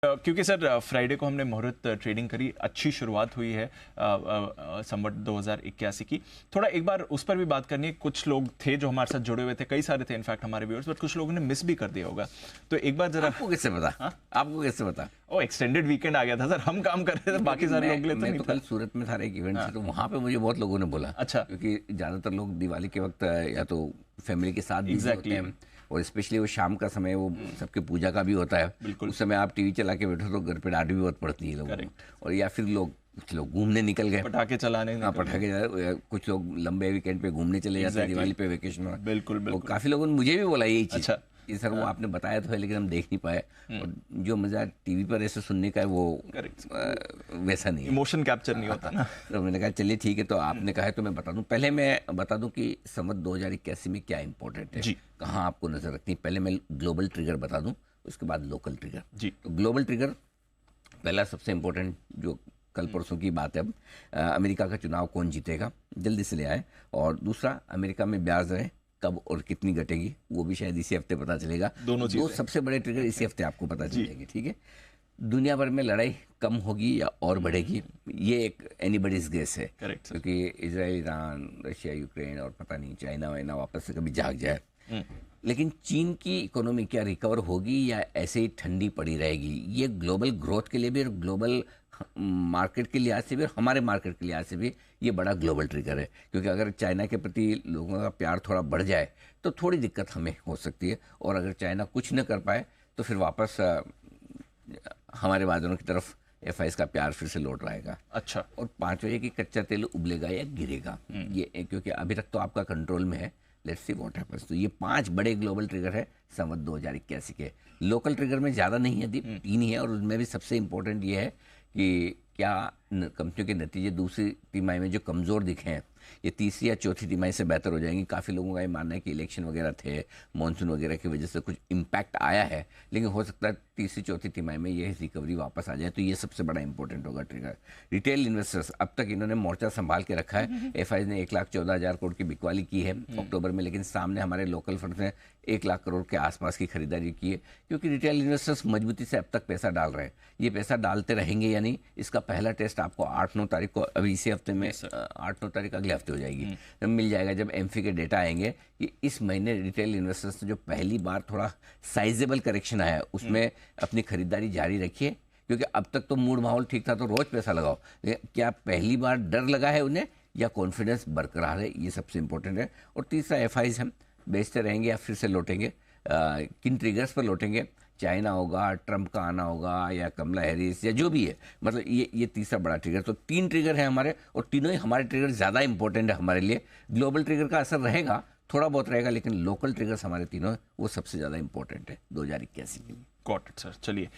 क्योंकि sir Friday को हमने मुहूर्त ट्रेडिंग करी, अच्छी शुरुआत हुई है संवत 2081 की। थोड़ा एक बार उस पर भी बात करनी है। कुछ लोग थे जो हमारे साथ जुड़े हुए थे, कई सारे थे इनफैक्ट हमारे व्यूअर्स, बट कुछ लोगों ने मिस भी कर दिया होगा। तो एक बार जरा आपको कैसे पता? हाँ? आपको कैसे पता? ओ एक्सटेंडेड वीकेंड आ गया था सर, हम काम कर रहे थे, बाकी सारे लोग मैं तो कल सूरत में था एक इवेंट से, तो वहाँ पे मुझे बहुत लोगों ने बोला। अच्छा। क्योंकि ज़्यादातर लोग दिवाली के वक्त या तो फैमिली के साथ बिजी होते हैं, और स्पेशली वो शाम का समय, वो सबके पूजा का भी होता है। उस समय आप टीवी चला के बैठो तो घर पे डांट भी बहुत पड़ती है लोगों को। और या फिर कुछ लोग घूमने निकल गए, पटाखे चलाने। हाँ, पटाखे। कुछ लोग लंबे वीकेंड पे घूमने चले जाते हैं, दिवाली पे वेकेशन में। बिल्कुल। काफ़ी लोगों ने मुझे भी बोला यही चीज़। अच्छा। कि सर वो आपने बताया तो है, लेकिन हम देख नहीं पाए। और जो मजा टीवी पर ऐसे सुनने का है वो वैसा नहीं है, इमोशन कैप्चर नहीं होता ना। तो मैंने कहा चलिए ठीक है, तो आपने कहा है तो मैं बता दूं। पहले मैं बता दूं कि संवत 2081 में क्या इंपॉर्टेंट है, कहाँ आपको नजर रखनी है। पहले मैं ग्लोबल ट्रिगर बता दूं, उसके बाद लोकल ट्रिगर। तो ग्लोबल ट्रिगर पहला सबसे इम्पोर्टेंट, जो कल परसों की बात है, अब अमेरिका का चुनाव कौन जीतेगा, जल्दी से ले आए। और दूसरा, अमेरिका में ब्याज दरें कब और कितनी घटेगी, वो भी शायद इसी हफ्ते पता चलेगा। दो सबसे बड़े ट्रिगर इसी हफ्ते आपको पता चलेंगे, ठीक है। दुनिया भर में लड़ाई कम होगी या और बढ़ेगी, ये एक एनीबडीज गेस है। क्योंकि इजराइल, ईरान, रशिया, यूक्रेन और पता नहीं चाइना वाइना वापस से कभी जाग जाए। लेकिन चीन की इकोनॉमी क्या रिकवर होगी या ऐसे ही ठंडी पड़ी रहेगी, ये ग्लोबल ग्रोथ के लिए भी और ग्लोबल मार्केट के लिहाज से भी और हमारे मार्केट के लिहाज से भी ये बड़ा ग्लोबल ट्रिगर है। क्योंकि अगर चाइना के प्रति लोगों का प्यार थोड़ा बढ़ जाए तो थोड़ी दिक्कत हमें हो सकती है, और अगर चाइना कुछ न कर पाए तो फिर वापस हमारे बाजारों की तरफ FIs का प्यार फिर से लौट आएगा। अच्छा। और पांचवा, ये कि कच्चा तेल उबलेगा या गिरेगा, ये क्योंकि अभी तक तो आपका कंट्रोल में है। Let's see what happens. तो ये 5 बड़े ग्लोबल ट्रिगर है संवत 2081 के। लोकल ट्रिगर में ज़्यादा नहीं है, 3 ही है, और उनमें भी सबसे इम्पोर्टेंट ये है कि क्या कंपनियों के नतीजे दूसरी तिमाही में जो कमज़ोर दिखे हैं, ये तीसरी या चौथी तिमाही से बेहतर हो जाएंगी। काफ़ी लोगों का ये मानना है कि इलेक्शन वगैरह थे, मानसून वगैरह की वजह से कुछ इम्पैक्ट आया है, लेकिन हो सकता है तीसरी चौथी तिमाही में ये रिकवरी वापस आ जाए। तो ये सबसे बड़ा इंपॉर्टेंट होगा ट्रिगर। रिटेल इन्वेस्टर्स, अब तक इन्होंने मोर्चा संभाल के रखा है। FIs ने 1,14,000 करोड़ की बिकवाली की है अक्टूबर में, लेकिन सामने हमारे लोकल फंड ने 1 लाख करोड़ के आसपास की खरीदारी की है। क्योंकि रिटेल इन्वेस्टर्स मजबूती से अब तक पैसा डाल रहे हैं, ये पैसा डालते रहेंगे या नहीं, इसका पहला टेस्ट आपको 8-9 तारीख को, अभी इसी हफ्ते में 8-9 तारीख अगले हफ्ते हो जाएगी, तब मिल जाएगा जब एमफी के डेटा आएंगे कि इस महीने रिटेल इन्वेस्टर्स ने जो पहली बार थोड़ा साइजेबल करेक्शन आया उसमें अपनी खरीदारी जारी रखिए। क्योंकि अब तक तो मूड माहौल ठीक था तो रोज पैसा लगाओ, लेकिन क्या पहली बार डर लगा है उन्हें या कॉन्फिडेंस बरकरार है, ये सबसे इंपॉर्टेंट है। और तीसरा, FIs हम बेचते रहेंगे या फिर से लौटेंगे, किन ट्रिगर्स पर लौटेंगे, चाइना होगा, ट्रंप का आना होगा, या कमला हैरिस, या जो भी है, मतलब ये तीसरा बड़ा ट्रिगर। तो 3 ट्रिगर है हमारे, और तीनों ही हमारे ट्रिगर ज़्यादा इंपॉर्टेंट है हमारे लिए। ग्लोबल ट्रिगर का असर रहेगा, थोड़ा बहुत रहेगा, लेकिन लोकल ट्रिगर्स हमारे तीनों वो सबसे ज़्यादा इंपॉर्टेंट है 2081 के लिए। गॉट इट सर, चलिए।